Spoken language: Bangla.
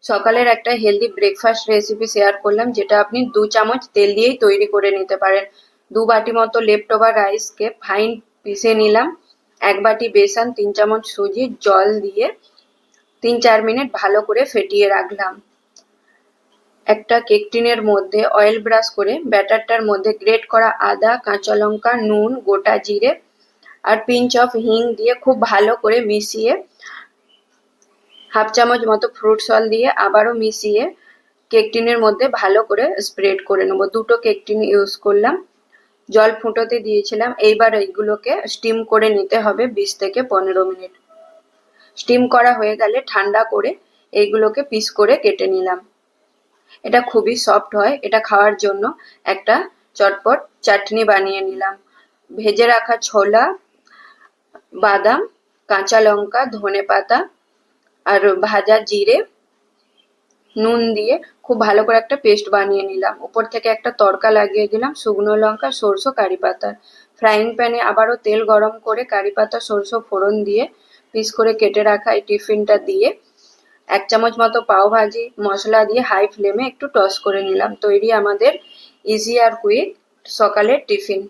সকালের একটা হেলদি ব্রেকফাস্ট রেসিপি শেয়ার করলাম, যেটা আপনি 2 চামচ তেল দিয়েই তৈরি করে নিতে পারেন। 2 বাটি মতো লেফট ওভার রাইসকে ফাইন পিষে নিলাম। 1 বাটি বেসন, 3 চামচ সুজি, জল দিয়ে 3-4 মিনিট ভালো করে ফেটিয়ে রাখলাম। একটা কেক টিনের মধ্যে অয়েল ব্রাশ করে ব্যাটারটার মধ্যে গ্রেট করা আদা, কাঁচা লঙ্কা, নুন, গোটা জিরে আর পিঞ্চ অফ হিং দিয়ে খুব ভালো করে মিশিয়ে 1/2 চামচ মতো ফ্রুট সল্ট দিয়ে আবারও মিশিয়ে কেক টিনের মধ্যে ভালো করে স্প্রেড করে নেবো। 2টো কেক টিন ইউজ করলাম। জল ফুটোতে দিয়েছিলাম। এইবার এইগুলোকে স্টিম করে নিতে হবে 20 থেকে 15 মিনিট। স্টিম করা হয়ে গেলে ঠান্ডা করে এইগুলোকে পিস করে কেটে নিলাম। এটা খুবই সফট হয়। এটা খাওয়ার জন্য একটা চটপট চাটনি বানিয়ে নিলাম। ভেজে রাখা ছোলা, বাদাম, কাঁচা লঙ্কা, ধনেপাতা আর ভাজা জিরে, নুন দিয়ে খুব ভালো করে একটা পেস্ট বানিয়ে নিলাম। উপর থেকে একটা তড়কা লাগিয়ে দিলাম শুকনো লঙ্কা, সরষে, কারি পাতার। ফ্রাইং প্যানে আবারও তেল গরম করে কারি পাতা, সরষে ফোড়ন দিয়ে পিস করে কেটে রাখা এই টিফিনটা দিয়ে 1 চামচ মতো পাও ভাজি মশলা দিয়ে হাই ফ্লেমে একটু টস করে নিলাম। তৈরি আমাদের ইজি আর কুইক সকালের টিফিন।